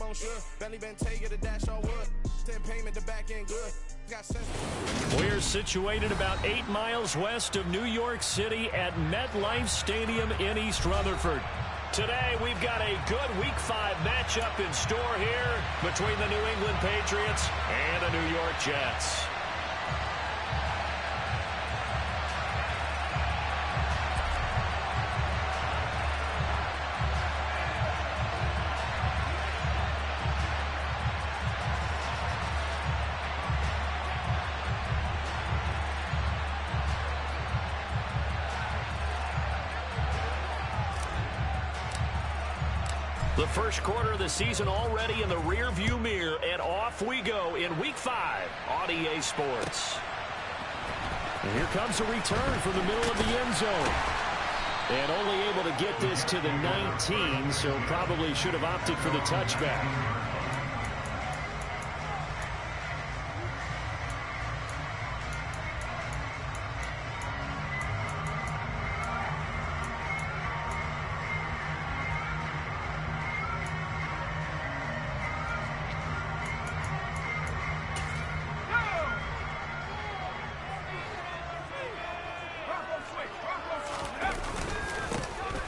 on should. Bentley Bentayga, the dash all wood. 10 payment, the back end good. We're situated about 8 miles west of New York City at MetLife Stadium in East Rutherford. Today, we've got a good Week 5 matchup in store here between the New England Patriots and the New York Jets. The first quarter of the season already in the rearview mirror, and off we go in Week 5 on EA Sports. And here comes a return from the middle of the end zone. And only able to get this to the 19, so probably should have opted for the touchback.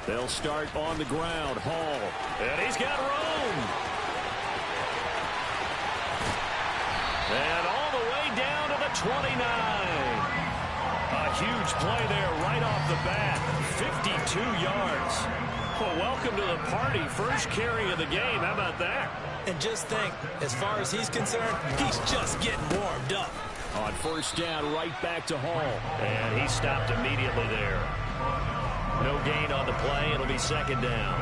They'll start on the ground. Hall. And he's got room. And all the way down to the 29. A huge play there right off the bat. 52 yards. Well, welcome to the party. First carry of the game. How about that? And just think, as far as he's concerned, he's just getting warmed up. On first down, right back to Hall. And he stopped immediately there. No gain on the play. It'll be second down.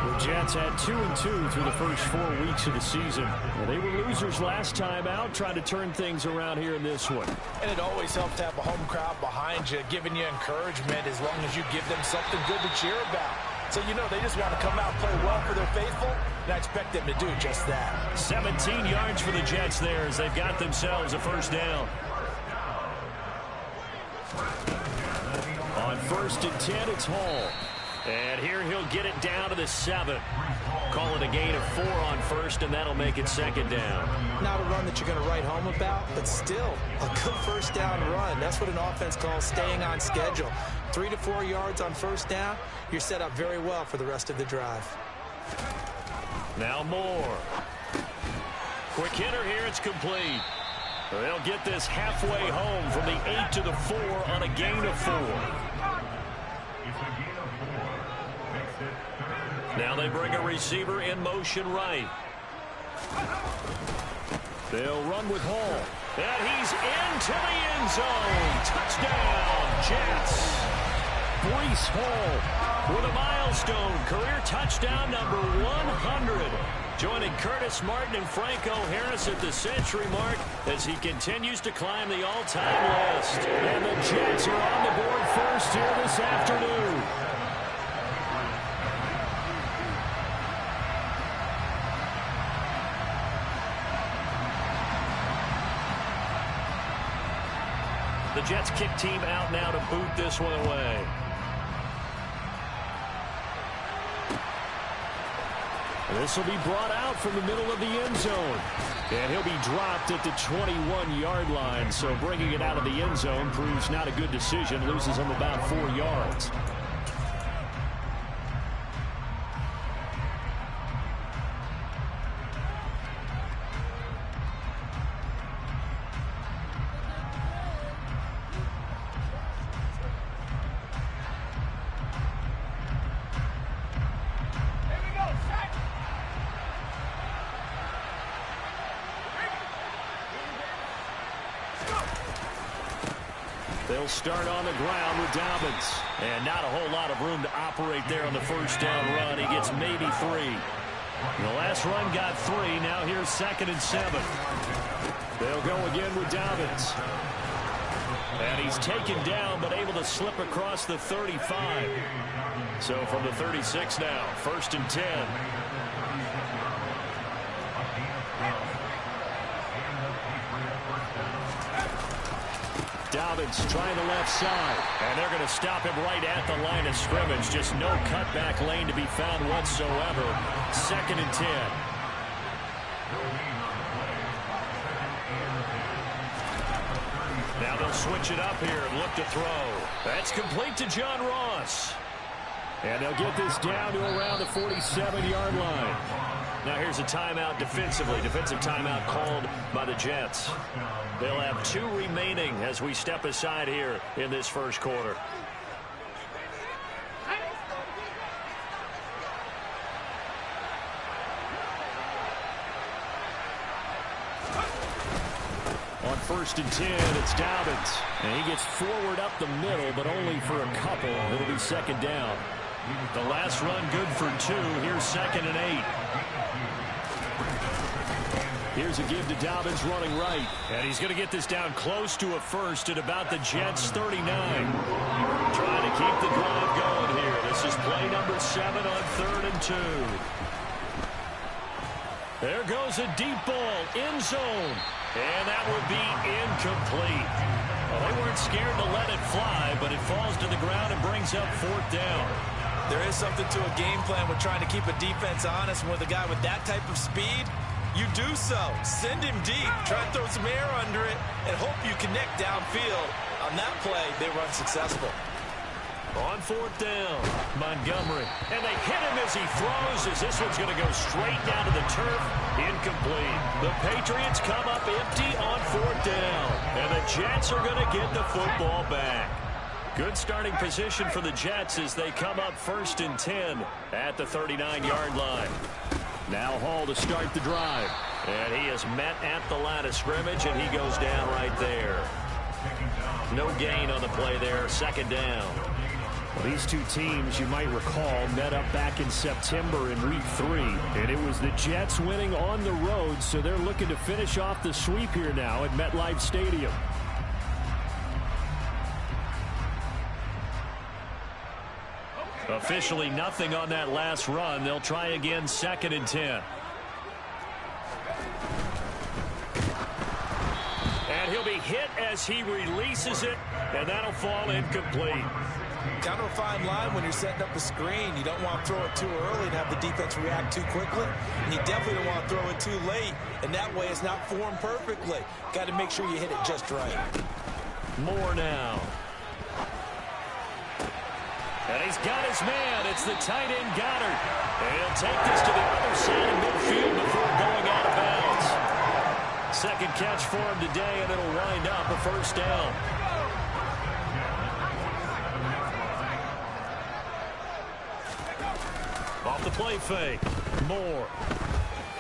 The Jets had 2-2 through the first 4 weeks of the season. Well, they were losers last time out, trying to turn things around here in this one. And it always helps to have a home crowd behind you, giving you encouragement as long as you give them something good to cheer about. So, you know, they just want to come out and play well for their faithful, and I expect them to do just that. 17 yards for the Jets there as they've got themselves a first down. On first and 10, it's Hall. And here he'll get it down to the 7. Call it a gain of 4 on first, and that'll make it second down. Not a run that you're going to write home about, but still a good first down run. That's what an offense calls staying on schedule. 3 to 4 yards on first down, you're set up very well for the rest of the drive. Now Moore. Quick hitter here, it's complete. They'll get this halfway home from the 8 to the 4 on a gain of 4. Now they bring a receiver in motion right. They'll run with Hall. And he's into the end zone. Touchdown, Jets. Breece Hall with a milestone career touchdown number 100. Joining Curtis Martin and Franco Harris at the century mark as he continues to climb the all-time list. And the Jets are on the board first here this afternoon. The Jets kick team out now to boot this one away. This will be brought out from the middle of the end zone. And he'll be dropped at the 21-yard line. So bringing it out of the end zone proves not a good decision. Loses him about 4 yards. They'll start on the ground with Dobbins. And not a whole lot of room to operate there on the first down run. He gets maybe 3. The last run got 3. Now here's second and 7. They'll go again with Dobbins. And he's taken down but able to slip across the 35. So from the 36 now, first and 10. Dobbins trying the left side. And they're going to stop him right at the line of scrimmage. Just no cutback lane to be found whatsoever. Second and 10. Now they'll switch it up here and look to throw. That's complete to John Ross. And they'll get this down to around the 47-yard line. Now here's a timeout defensively. Defensive timeout called by the Jets. They'll have 2 remaining as we step aside here in this first quarter. On 1st and 10, it's Dobbins. And he gets forward up the middle, but only for a couple. It'll be second down. The last run good for 2. Here's 2nd and 8. Here's a give to Dobbins running right. And he's going to get this down close to a first at about the Jets' 39. Trying to keep the drive going here. This is play number 7 on 3rd and 2. There goes a deep ball, end zone. And that will be incomplete. Well, they weren't scared to let it fly, but it falls to the ground and brings up 4th down. There is something to a game plan with trying to keep a defense honest. And with a guy with that type of speed, you do so. Send him deep, try to throw some air under it, and hope you connect downfield. On that play, they were unsuccessful. On 4th down, Montgomery. And they hit him as he throws, as this one's going to go straight down to the turf. Incomplete. The Patriots come up empty on 4th down. And the Jets are going to get the football back. Good starting position for the Jets as they come up 1st and 10 at the 39-yard line. Now Hall to start the drive. And he is met at the line of scrimmage, and he goes down right there. No gain on the play there. 2nd down. Well, these two teams, you might recall, met up back in September in Week 3. And it was the Jets winning on the road, so they're looking to finish off the sweep here now at MetLife Stadium. Officially nothing on that last run. They'll try again 2nd and 10. And he'll be hit as he releases it, and that'll fall incomplete. Kind of a fine line when you're setting up a screen. You don't want to throw it too early and have the defense react too quickly. And you definitely don't want to throw it too late, and that way it's not formed perfectly. Got to make sure you hit it just right. More now. And he's got his man. It's the tight end Goddard. And he'll take this to the other side of midfield before going out of bounds. Second catch for him today, and it'll wind up a 1st down. Off the play fake. Moore.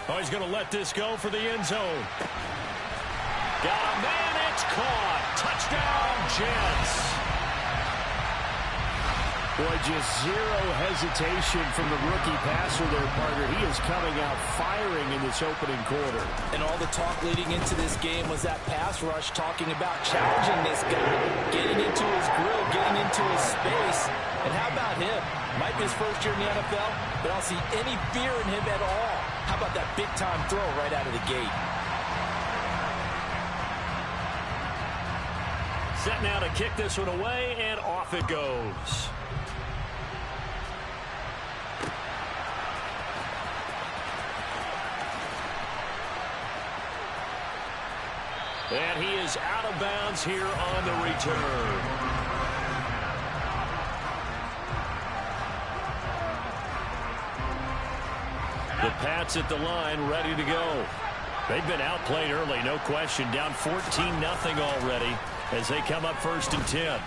Oh, he's going to let this go for the end zone. Got a man. It's caught. Touchdown, Jets. Boy, just zero hesitation from the rookie passer there, partner. He is coming out firing in this opening quarter. And all the talk leading into this game was that pass rush, talking about challenging this guy, getting into his grill, getting into his space. And how about him? Might be his first year in the NFL, but I don't see any fear in him at all. How about that big-time throw right out of the gate? Set now to kick this one away, and off it goes. And he is out of bounds here on the return. The Pats at the line, ready to go. They've been outplayed early, no question. Down 14-0 already as they come up 1st and 10.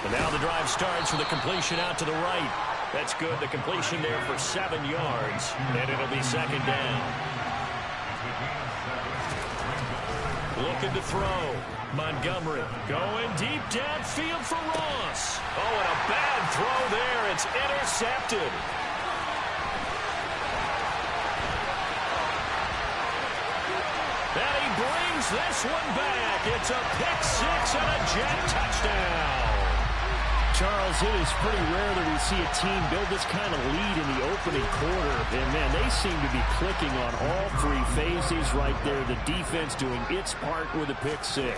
And now the drive starts with a completion out to the right. That's good. The completion there for 7 yards, and it'll be 2nd down. Looking to throw. Montgomery going deep downfield for Ross. Oh, and a bad throw there. It's intercepted. And he brings this one back. It's a pick 6 and a Jet touchdown. Charles, it is pretty rare that we see a team build this kind of lead in the opening quarter. And, man, they seem to be clicking on all 3 phases right there. The defense doing its part with a pick 6.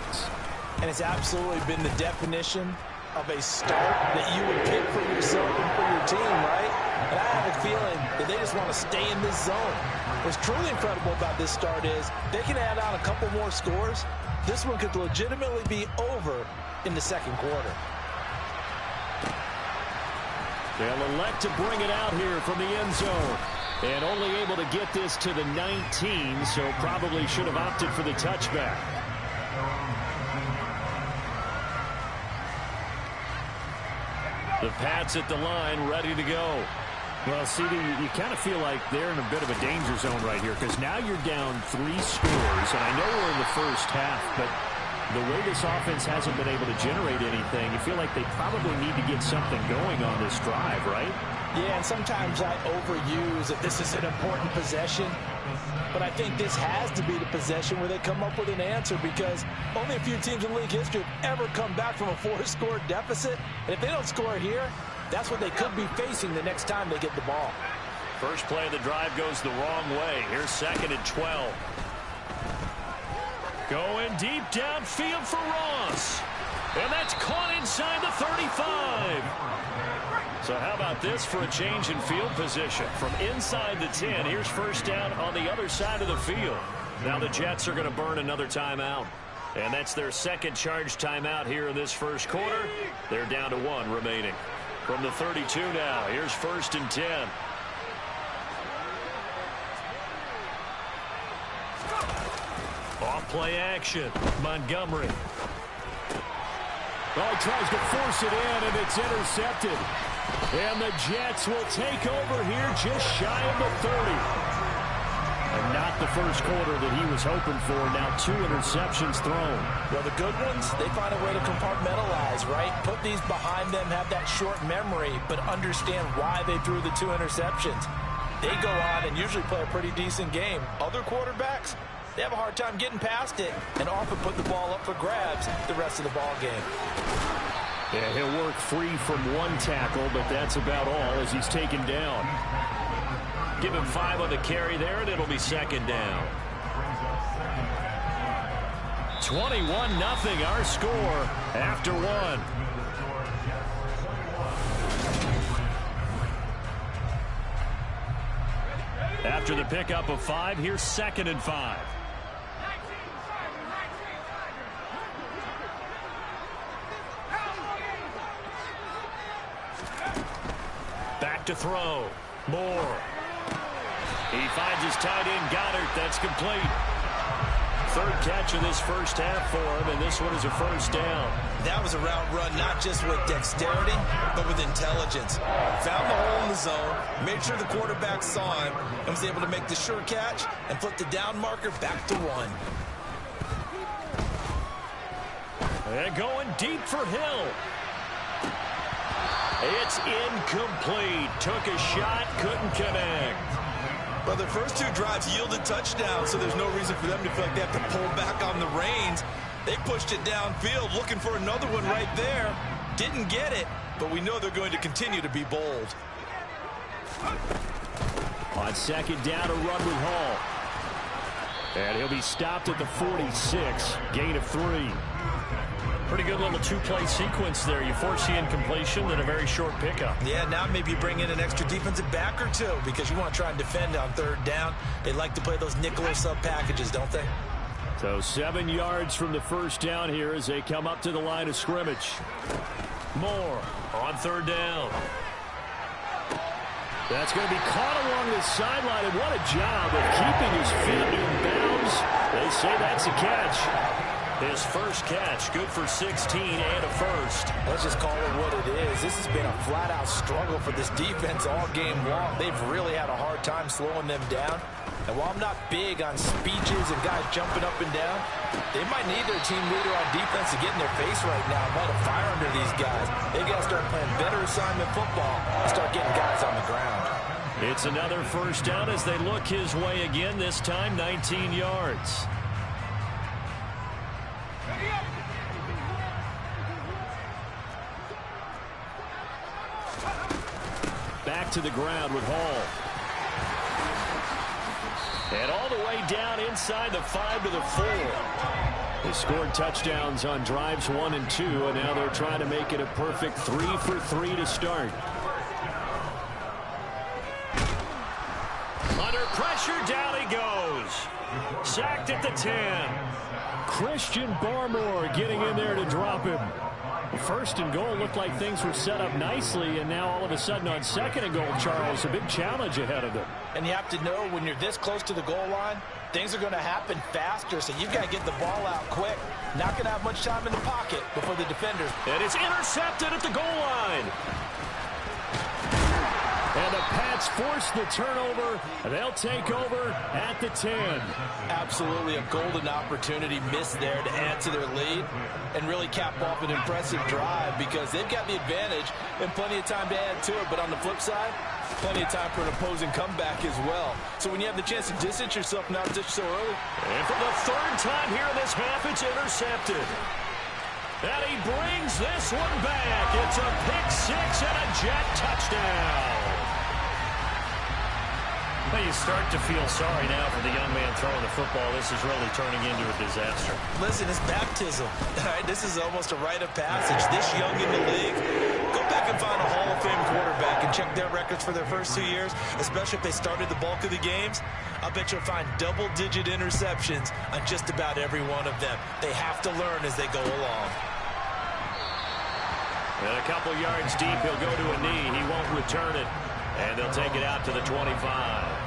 And it's absolutely been the definition of a start that you would pick for yourself and for your team, right? And I have a feeling that they just want to stay in this zone. What's truly incredible about this start is they can add on a couple more scores. This one could legitimately be over in the second quarter. They'll elect to bring it out here from the end zone. And only able to get this to the 19, so probably should have opted for the touchback. The Pats at the line, ready to go. Well, CD, you kind of feel like they're in a bit of a danger zone right here because now you're down 3 scores, and I know we're in the first half, but the way this offense hasn't been able to generate anything, you feel like they probably need to get something going on this drive, right? Yeah, and sometimes I overuse that this is an important possession, but I think this has to be the possession where they come up with an answer because only a few teams in league history have ever come back from a 4-score deficit, and if they don't score here, that's what they could be facing the next time they get the ball. First play of the drive goes the wrong way. Here's 2nd and 12. Going deep downfield for Ross. And that's caught inside the 35. So how about this for a change in field position? From inside the 10, here's first down on the other side of the field. Now the Jets are going to burn another timeout. And that's their second charge timeout here in this first quarter. They're down to 1 remaining. From the 32 now, here's 1st and 10. Off play action. Montgomery. Well, he tries to force it in, and it's intercepted. And the Jets will take over here just shy of the 30. And not the first quarter that he was hoping for. Now 2 interceptions thrown. Well, the good ones, they find a way to compartmentalize, right? Put these behind them, have that short memory, but understand why they threw the 2 interceptions. They go on and usually play a pretty decent game. Other quarterbacks, they have a hard time getting past it and often put the ball up for grabs the rest of the ball game. Yeah, he'll work free from 1 tackle, but that's about all as he's taken down. Give him 5 on the carry there, and it'll be 2nd down. 21-0 our score after 1. After the pickup of 5, here's 2nd and 5. Back to throw. Moore. He finds his tight end, Goddard. That's complete. 3rd catch of this first half for him, and this one is a first down. That was a route run not just with dexterity, but with intelligence. Found the hole in the zone, made sure the quarterback saw him, and was able to make the sure catch and flip the down marker back to 1. And going deep for Hill. It's incomplete. Took a shot, couldn't connect. Well, their first 2 drives yielded touchdowns, so there's no reason for them to feel like they have to pull back on the reins. They pushed it downfield, looking for another one right there. Didn't get it, but we know they're going to continue to be bold. On 2nd down, a run with Hall. And he'll be stopped at the 46. Gain of 3. Pretty good little 2-play sequence there. You force the incompletion, then a very short pickup. Yeah, now maybe you bring in an extra defensive back or 2 because you want to try and defend on 3rd down. They like to play those nickel or sub packages, don't they? So 7 yards from the first down here as they come up to the line of scrimmage. Moore on 3rd down. That's going to be caught along the sideline, and what a job of keeping his feet in bounds. They say that's a catch. His first catch, good for 16 and a first. Let's just call it what it is. This has been a flat-out struggle for this defense all game long. They've really had a hard time slowing them down. And while I'm not big on speeches and guys jumping up and down, they might need their team leader on defense to get in their face right now and light a fire under these guys. They got to start playing better assignment football and start getting guys on the ground. It's another first down as they look his way again, this time 19 yards. Back to the ground with Hall. And all the way down inside the 5 to the 4. They scored touchdowns on drives 1 and 2, and now they're trying to make it a perfect 3 for 3 to start. pressure, down he goes. Sacked at the 10. Christian Barmore getting in there to drop him. First and goal looked like things were set up nicely, and now all of a sudden on second and goal, Charles, a big challenge ahead of them. And you have to know when you're this close to the goal line, things are going to happen faster, so you've got to get the ball out quick. Not going to have much time in the pocket before the defenders. And it's intercepted at the goal line. And the Pats force the turnover, and they'll take over at the 10. Absolutely a golden opportunity missed there to add to their lead and really cap off an impressive drive because they've got the advantage and plenty of time to add to it. But on the flip side, plenty of time for an opposing comeback as well. So when you have the chance to distance yourself not just so early. And for the third time here in this half, it's intercepted. And he brings this one back. It's a pick six and a Jet touchdown. Well, you start to feel sorry now for the young man throwing the football. This is really turning into a disaster. Listen, it's baptism. All right, this is almost a rite of passage. This young in the league, go back and find a Hall of Fame quarterback and check their records for their first 2 years, especially if they started the bulk of the games. I bet you'll find double-digit interceptions on just about every one of them. They have to learn as they go along. And a couple yards deep, he'll go to a knee. He won't return it. And they'll take it out to the 25.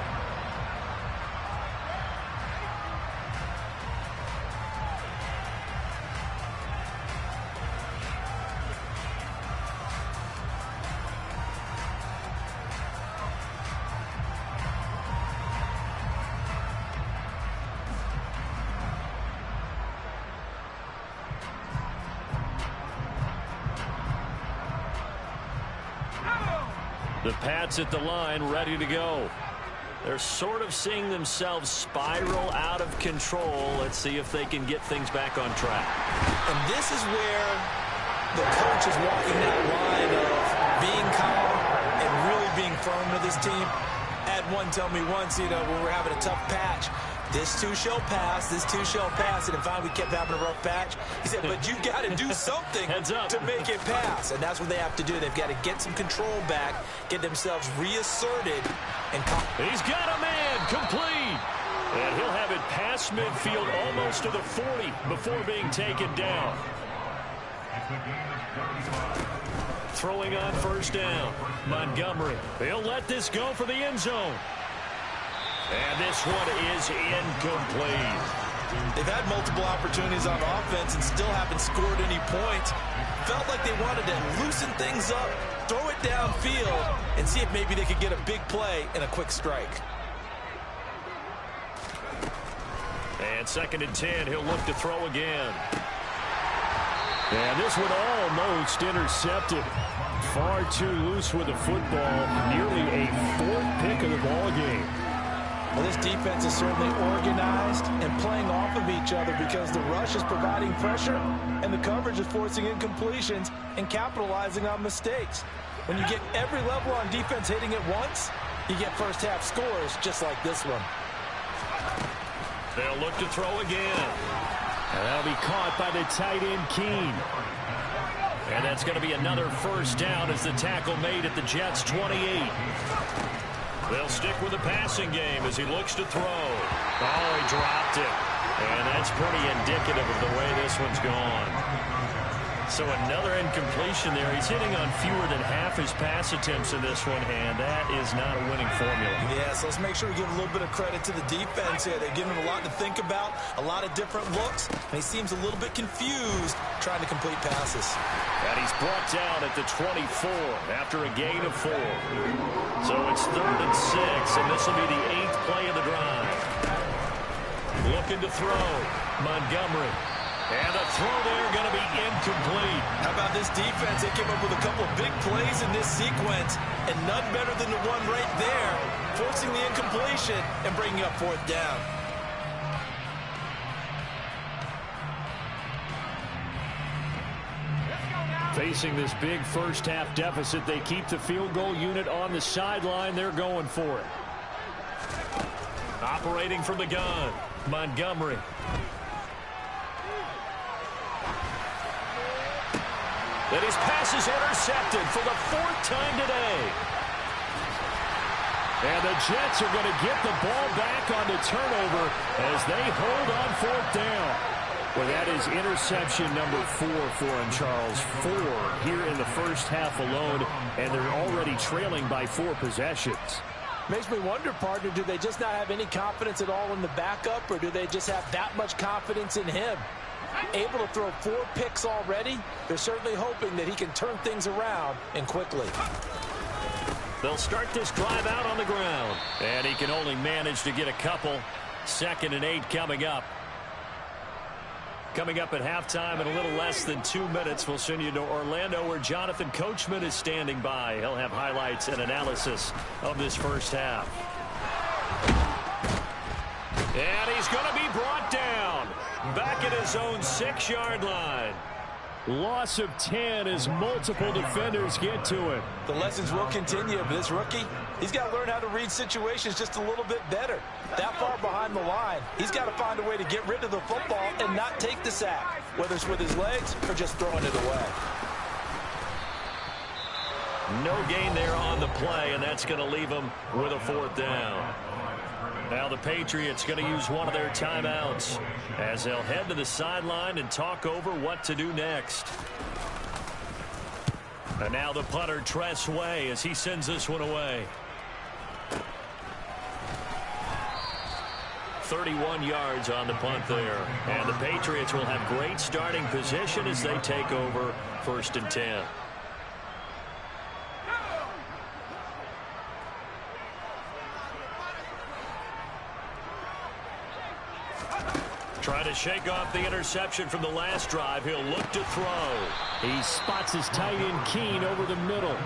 The Pats at the line, ready to go. They're sort of seeing themselves spiral out of control. Let's see if they can get things back on track. And this is where the coach is walking that line of being calm and really being firm to this team. Had one tell me once, when we're having a tough patch, this too shall pass, this too shall pass. And finally we kept having a rough patch. He said, but you got to do something to make it pass. And that's what they have to do. They've got to get some control back, get themselves reasserted. And he's got a man complete. And he'll have it past midfield almost to the 40 before being taken down. Throwing on first down. Montgomery. He'll let this go for the end zone. And this one is incomplete. They've had multiple opportunities on offense and still haven't scored any points. Felt like they wanted to loosen things up, throw it downfield, and see if maybe they could get a big play and a quick strike. And 2nd and 10, he'll look to throw again. And this one almost intercepted. Far too loose with the football. Nearly a 4th pick of the ball game. Well, this defense is certainly organized and playing off of each other because the rush is providing pressure and the coverage is forcing incompletions and capitalizing on mistakes. When you get every level on defense hitting it once, you get first half scores just like this one. They'll look to throw again. And that'll be caught by the tight end, Keene. And that's going to be another first down as the tackle made at the Jets' 28. They'll stick with the passing game as he looks to throw. Oh, he dropped it. And that's pretty indicative of the way this one's gone. So another incompletion there. He's hitting on fewer than half his pass attempts in this one, and that is not a winning formula. Yes, let's make sure we give a little bit of credit to the defense here. They've given him a lot to think about, a lot of different looks, and he seems a little bit confused trying to complete passes. And he's brought down at the 24 after a gain of 4. So it's 3rd and 6, and this will be the 8th play of the drive. Looking to throw. Montgomery. And the throw there going to be incomplete. How about this defense? They came up with a couple big plays in this sequence, and none better than the one right there, forcing the incompletion and bringing up 4th down. Facing this big first half deficit, they keep the field goal unit on the sideline. They're going for it. Operating from the gun, Montgomery. And his pass is intercepted for the 4th time today. And the Jets are going to get the ball back on the turnover as they hold on 4th down. Well, that is interception number 4 for him, Charles. 4 here in the first half alone, and they're already trailing by 4 possessions. Makes me wonder, partner, do they just not have any confidence at all in the backup, or do they just have that much confidence in him? Able to throw 4 picks already, they're certainly hoping that he can turn things around and quickly. They'll start this drive out on the ground. And he can only manage to get a couple. 2nd and 8 coming up. Coming up at halftime in a little less than 2 minutes, we'll send you to Orlando where Jonathan Coachman is standing by. He'll have highlights and analysis of this first half. And he's going to be brought down. Back at his own 6-yard line. Loss of 10 as multiple defenders get to him. The lessons will continue, but this rookie, he's got to learn how to read situations just a little bit better. That far behind the line, he's got to find a way to get rid of the football and not take the sack, whether it's with his legs or just throwing it away. No gain there on the play, and that's going to leave him with a 4th down. Now the Patriots going to use one of their timeouts as they'll head to the sideline and talk over what to do next. And now the punter, Tress Way, as he sends this one away. 31 yards on the punt there. And the Patriots will have great starting position as they take over 1st and 10. Trying to shake off the interception from the last drive. He'll look to throw. He spots his tight end Keene over the middle.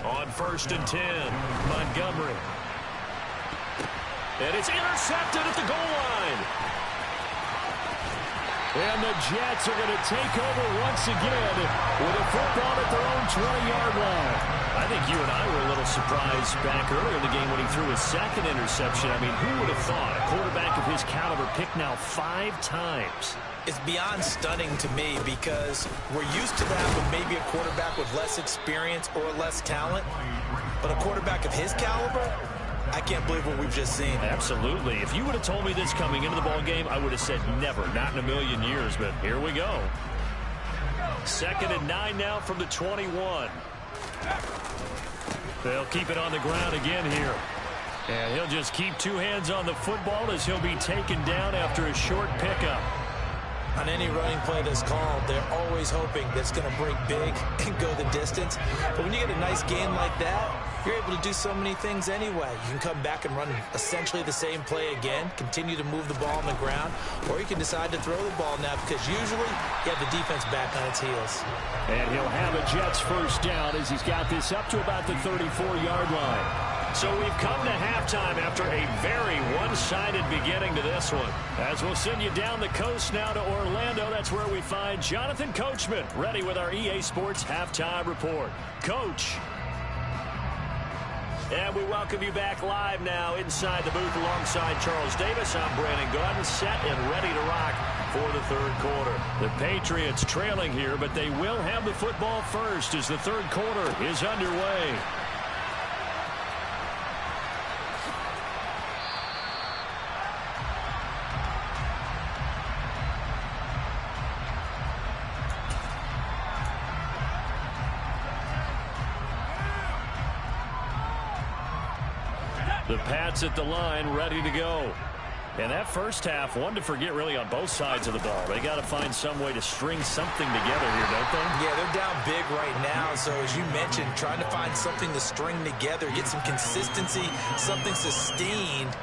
On 1st and 10, Montgomery. And it's intercepted at the goal line. And the Jets are going to take over once again with a football at their own 20-yard line. I think you and I were a little surprised back earlier in the game when he threw his 2nd interception. I mean, who would have thought a quarterback of his caliber picked now 5 times? It's beyond stunning to me because we're used to that with maybe a quarterback with less experience or less talent. But a quarterback of his caliber, I can't believe what we've just seen. Absolutely. If you would have told me this coming into the ball game, I would have said never, not in a million years. But here we go. 2nd and 9 now from the 21. They'll keep it on the ground again here. And he'll just keep 2 hands on the football as he'll be taken down after a short pickup. On any running play that's called, they're always hoping that it's going to break big and go the distance. But when you get a nice gain like that, you're able to do so many things anyway. You can come back and run essentially the same play again, continue to move the ball on the ground, or you can decide to throw the ball now because usually you have the defense back on its heels. And he'll have a Jets 1st down as he's got this up to about the 34-yard line. So we've come to halftime after a very one-sided beginning to this one. As we'll send you down the coast now to Orlando, that's where we find Jonathan Coachman ready with our EA Sports Halftime Report. Coach. And we welcome you back live now inside the booth alongside Charles Davis. I'm Brandon Gaudin, set and ready to rock for the 3rd quarter. The Patriots trailing here, but they will have the football first as the 3rd quarter is underway. The Pats at the line, ready to go. And that first half, one to forget really on both sides of the ball. They got to find some way to string something together here, don't they? Yeah, they're down big right now. So as you mentioned, trying to find something to string together, get some consistency, something sustained,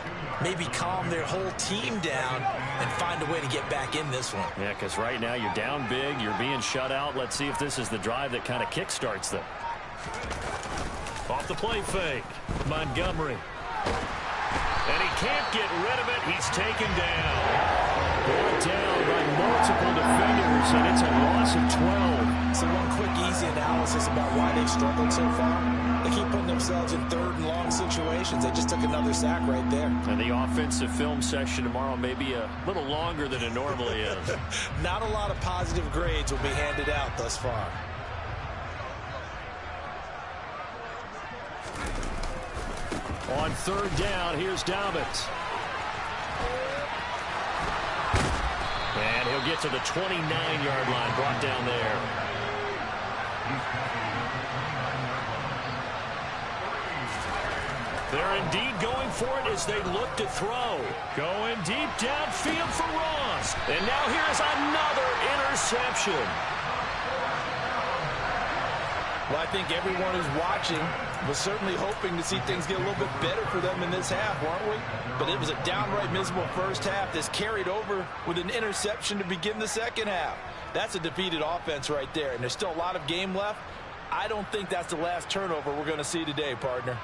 maybe calm their whole team down and find a way to get back in this one. Yeah, because right now you're down big, you're being shut out. Let's see if this is the drive that kind of kickstarts them. Off the play fake, Montgomery. And he can't get rid of it. He's taken down. Brought down by multiple defenders, and it's a loss of 12. So one quick, easy analysis about why they've struggled so far. They keep putting themselves in 3rd and long situations. They just took another sack right there. And the offensive film session tomorrow may be a little longer than it normally is. Not a lot of positive grades will be handed out thus far. On third down, here's Dobbins. And he'll get to the 29-yard line, brought down there. They're indeed going for it as they look to throw. Going deep downfield for Ross. And now here's another interception. Well, I think everyone who's watching was certainly hoping to see things get a little bit better for them in this half, weren't we? But it was a downright miserable first half that's carried over with an interception to begin the second half. That's a defeated offense right there, and there's still a lot of game left. I don't think that's the last turnover we're going to see today, partner.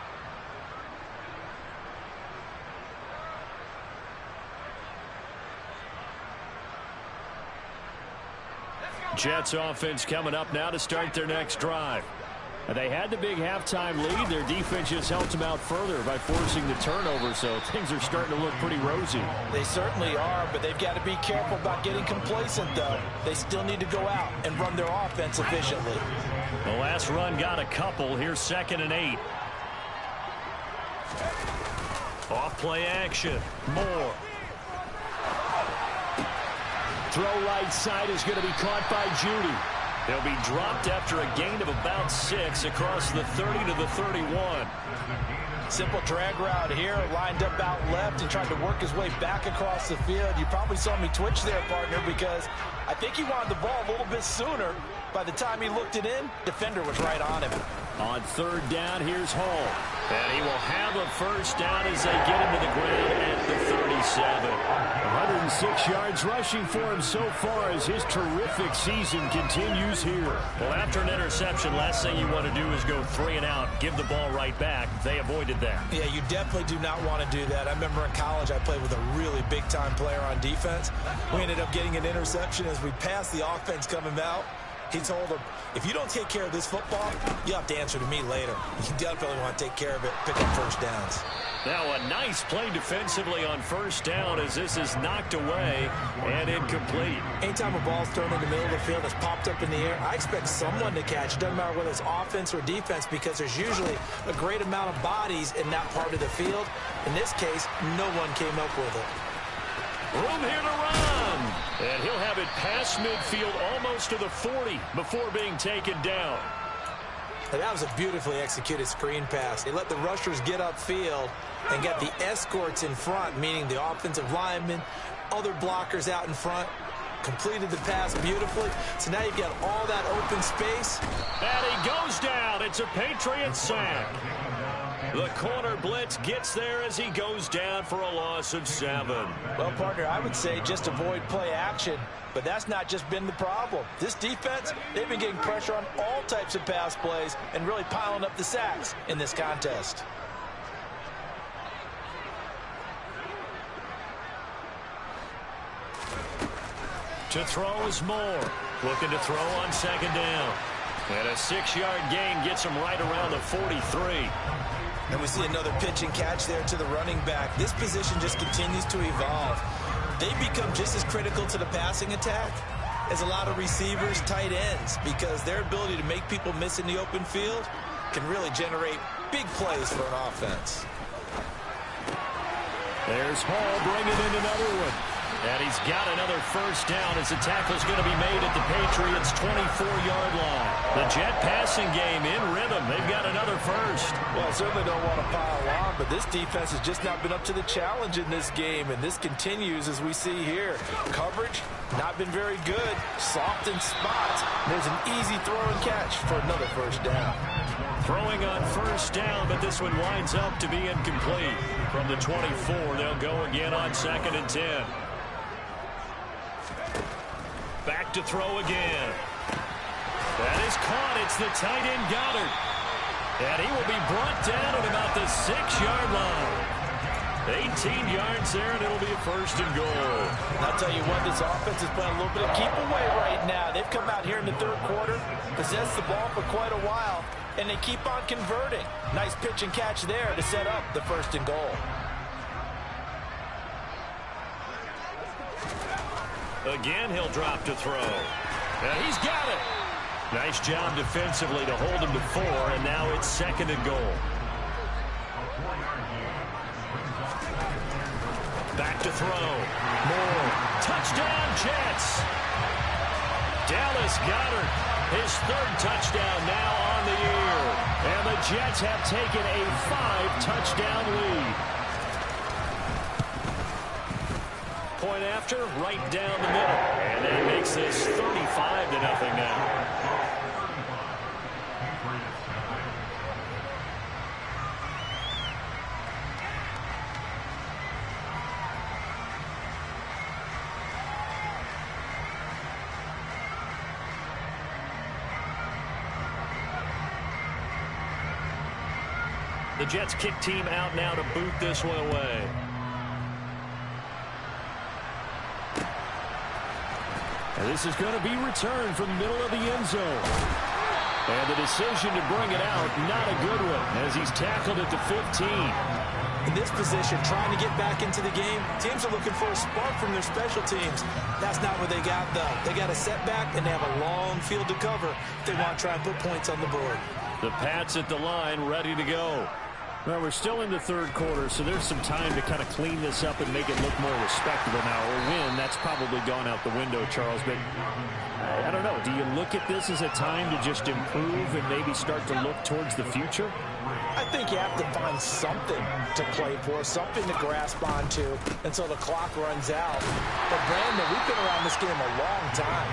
Jets offense coming up now to start their next drive. They had the big halftime lead. Their defense just helped them out further by forcing the turnover, so things are starting to look pretty rosy. They certainly are, but they've got to be careful about getting complacent, though. They still need to go out and run their offense efficiently. The last run got a couple. Here's 2nd and 8. Off play action. Moore. Throw right side is going to be caught by Judy. He'll be dropped after a gain of about 6 across the 30 to the 31. Simple drag route here, lined up out left and tried to work his way back across the field. You probably saw me twitch there, partner, because I think he wanted the ball a little bit sooner. By the time he looked it in, defender was right on him. On third down, here's Hall. And he will have a first down as they get him to the ground at the 37. 106 yards rushing for him so far as his terrific season continues here. Well, after an interception, last thing you want to do is go 3 and out, give the ball right back. They avoided that. Yeah, you definitely do not want to do that. I remember in college I played with a really big-time player on defense. We ended up getting an interception as we passed the offense coming out. He told him, if you don't take care of this football, you'll have to answer to me later. You definitely want to take care of it, pick up first downs. Now a nice play defensively on first down as this is knocked away and incomplete. Anytime a ball's thrown in the middle of the field that's popped up in the air, I expect someone to catch. It doesn't matter whether it's offense or defense because there's usually a great amount of bodies in that part of the field. In this case, no one came up with it. Room here to run. And he'll have it past midfield almost to the 40 before being taken down. And that was a beautifully executed screen pass. They let the rushers get upfield and got the escorts in front, meaning the offensive linemen, other blockers out in front, completed the pass beautifully. So now you've got all that open space. And he goes down. It's a Patriots sack. The corner blitz gets there as he goes down for a loss of 7. Well, partner, I would say just avoid play action, but that's not just been the problem. This defense, they've been getting pressure on all types of pass plays and really piling up the sacks in this contest. To throw is Moore. Looking to throw on 2nd down. And a 6-yard gain gets him right around the 43. And we see another pitch and catch there to the running back. This position just continues to evolve. They become just as critical to the passing attack as a lot of receivers, tight ends, because their ability to make people miss in the open field can really generate big plays for an offense. There's Hall bringing in another one. And he's got another first down as the tackle's going to be made at the Patriots' 24-yard line. The Jet passing game in rhythm. They've got another first. Well, I certainly don't want to pile on, but this defense has just not been up to the challenge in this game, and this continues as we see here. Coverage, not been very good. Soft in spots. There's an easy throw and catch for another first down. Throwing on first down, but this one winds up to be incomplete. From the 24, they'll go again on 2nd and 10. Back to throw again. That is caught. It's the tight end Goddard. And he will be brought down at about the 6-yard line. 18 yards there, and it'll be a 1st and goal. I'll tell you what, this offense is playing a little bit of keep away right now. They've come out here in the 3rd quarter, possessed the ball for quite a while, and they keep on converting. Nice pitch and catch there to set up the 1st and goal. Again, he'll drop to throw. And he's got it. Nice job defensively to hold him to 4, and now it's 2nd and goal. Back to throw. Moore. Touchdown, Jets. Dallas Goedert, his third touchdown now on the year. And the Jets have taken a 5-touchdown lead. Point after, right down the middle. And that makes this 35-0 now. The Jets kick team out now to boot this one away. And this is going to be returned from the middle of the end zone. And the decision to bring it out, not a good one, as he's tackled at the 15. In this position, trying to get back into the game, teams are looking for a spark from their special teams. That's not what they got, though. They got a setback, and they have a long field to cover if they want to try and put points on the board. The Pats at the line, ready to go. Well, we're still in the third quarter, so there's some time to kind of clean this up and make it look more respectable now. Or win, that's probably gone out the window, Charles. But I don't know. Do you look at this as a time to just improve and maybe start to look towards the future? I think you have to find something to play for, something to grasp onto until the clock runs out. But, Brandon, we've been around this game a long time.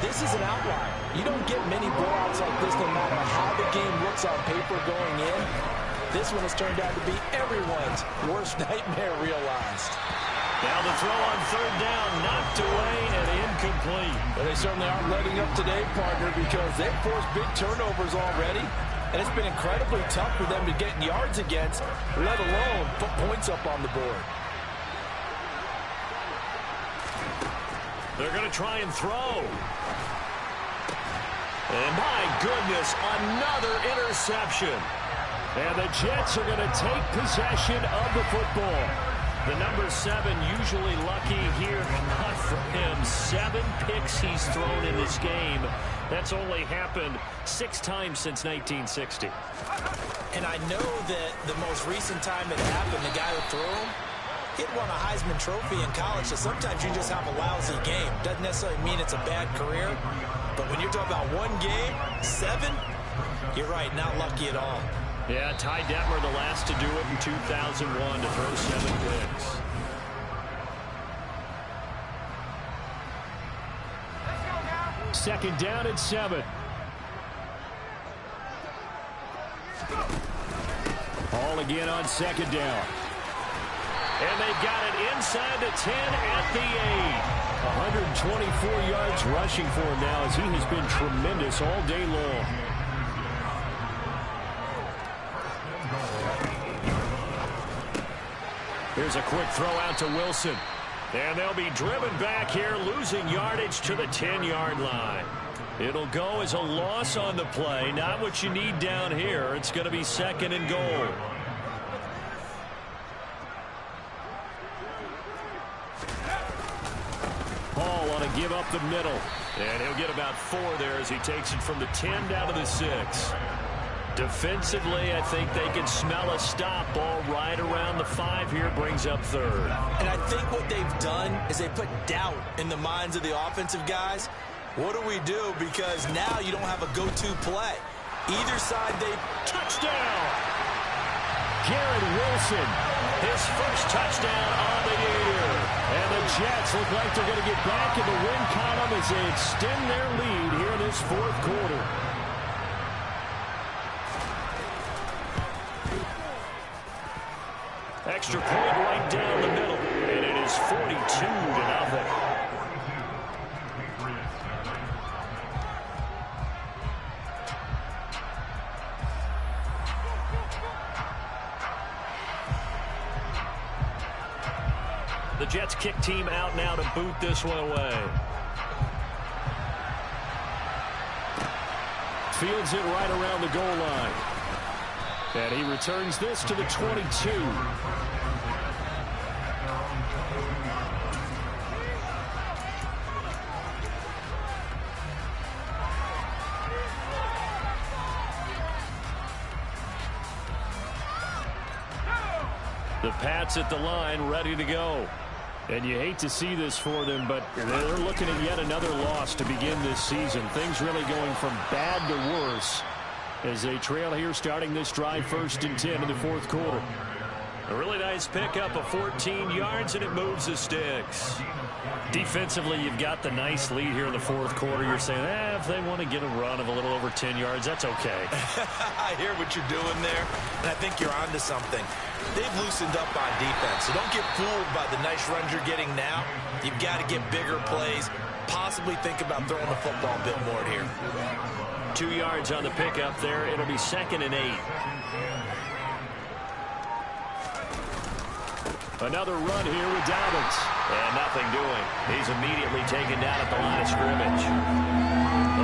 This is an outlier. You don't get many blowouts like this no matter how the game looks on paper going in. This one has turned out to be everyone's worst nightmare realized. Now the throw on third down, knocked away and incomplete. Well, they certainly aren't letting up today, partner, because they've forced big turnovers already. And it's been incredibly tough for them to get yards against, let alone put points up on the board. They're going to try and throw. And my goodness, another interception. And the Jets are going to take possession of the football. The number 7 usually lucky here, not for him. 7 picks he's thrown in this game. That's only happened 6 times since 1960. And I know that the most recent time it happened, the guy who threw him, he'd won a Heisman Trophy in college, so sometimes you just have a lousy game. Doesn't necessarily mean it's a bad career, but when you're talking about one game, 7, you're right, not lucky at all. Yeah, Ty Detmer, the last to do it in 2001, to throw 7 picks. Second down at 7. All again on second down. And they've got it inside the 10 at the 8. 124 yards rushing for him now as he has been tremendous all day long. Here's a quick throw out to Wilson. And they'll be driven back here, losing yardage to the 10-yard line. It'll go as a loss on the play. Not what you need down here. It's going to be second and goal. Paul on a give up the middle. And he'll get about 4 there as he takes it from the 10 down to the 6. Defensively, I think they can smell a stop. Ball right around the 5 here, brings up third. And I think what they've done is they put doubt in the minds of the offensive guys. What do we do? Because now you don't have a go-to play. Either side, they touchdown. Garrett Wilson, his first touchdown on the year. And the Jets look like they're going to get back in the win column as they extend their lead here in this fourth quarter. Extra point right down the middle, and it is 42-0. The Jets kick team out now to boot this one away. Fields it right around the goal line. And he returns this to the 22. The Pats at the line, ready to go. And you hate to see this for them, but they're looking at yet another loss to begin this season. Things really going from bad to worse as they trail here starting this drive 1st and 10 in the 4th quarter. A really nice pickup of 14 yards, and it moves the sticks. Defensively, you've got the nice lead here in the 4th quarter. You're saying, if they want to get a run of a little over 10 yards, that's okay. I hear what you're doing there, and I think you're onto something. They've loosened up on defense, so don't get fooled by the nice runs you're getting now. You've got to get bigger plays, possibly think about throwing the football a bit more here. 2 yards on the pickup there. It'll be 2nd and 8. Another run here with Dobbins. And nothing doing. He's immediately taken down at the line of scrimmage.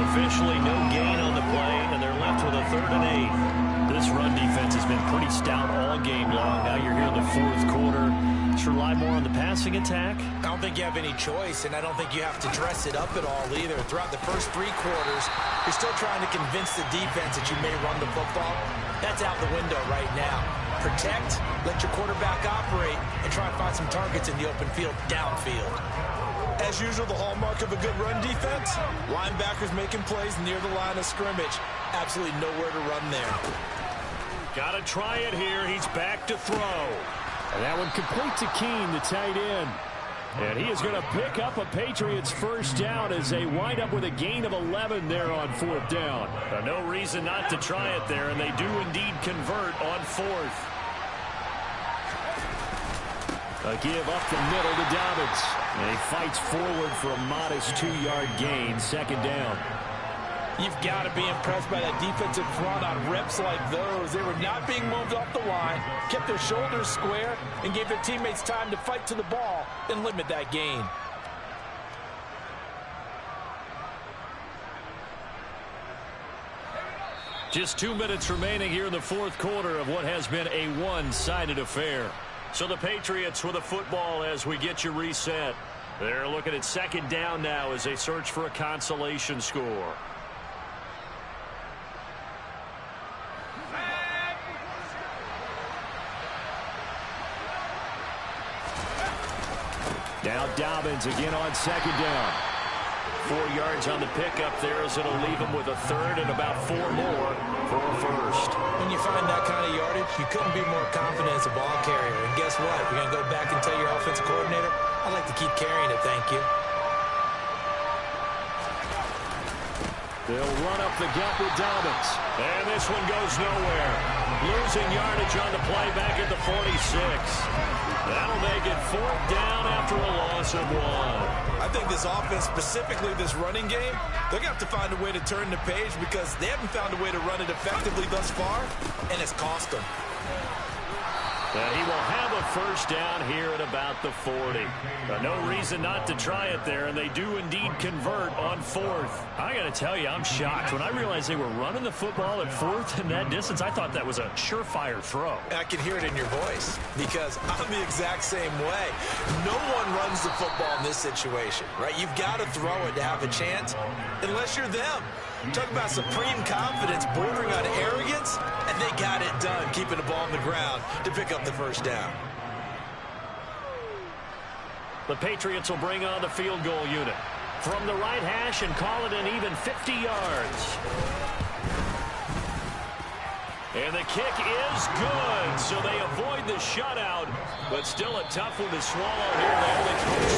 Officially no gain on the play, and they're left with a 3rd and 8. This run defense has been pretty stout all game long. Now you're here in the 4th quarter. Just rely more on the passing attack. I don't think you have any choice, and I don't think you have to dress it up at all either. Throughout the first 3 quarters, you're still trying to convince the defense that you may run the football. That's out the window right now. Protect, let your quarterback operate, and try and find some targets in the open field downfield. As usual, the hallmark of a good run defense, linebackers making plays near the line of scrimmage. Absolutely nowhere to run there. Got to try it here. He's back to throw. And that one complete to Keene, the tight end. And he is going to pick up a Patriots first down as they wind up with a gain of 11 there on 4th down. No reason not to try it there, and they do indeed convert on 4th. A give up the middle to Dobbins. And he fights forward for a modest 2-yard gain, 2nd down. You've got to be impressed by that defensive front on reps like those. They were not being moved off the line, kept their shoulders square, and gave their teammates time to fight to the ball and limit that gain. Just 2 minutes remaining here in the 4th quarter of what has been a one-sided affair. So the Patriots with a football as we get you reset. They're looking at 2nd down now as they search for a consolation score. Now Dobbins again on 2nd down. 4 yards on the pickup there as it'll leave him with a 3rd and about 4 more for a 1st. When you find that kind of yardage, you couldn't be more confident as a ball carrier. And guess what? You're going to go back and tell your offensive coordinator, I'd like to keep carrying it, thank you. They'll run up the gut with Dobbins. And this one goes nowhere. Losing yardage on the play back at the 46. That'll make it 4th down after a loss of 1. I think this offense, specifically this running game, they're going to have to find a way to turn the page because they haven't found a way to run it effectively thus far, and it's cost them. And he will have a 1st down here at about the 40. No reason not to try it there, and they do indeed convert on 4th. I got to tell you, I'm shocked. When I realized they were running the football at 4th in that distance, I thought that was a surefire throw. And I can hear it in your voice because I'm the exact same way. No one runs the football in this situation, right? You've got to throw it to have a chance unless you're them. Talk about supreme confidence bordering on arrogance, and they got it done, keeping the ball on the ground to pick up the 1st down. The Patriots will bring on the field goal unit from the right hash and call it an even 50 yards. And the kick is good, so they avoid the shutout, but still a tough one to swallow here. They only coach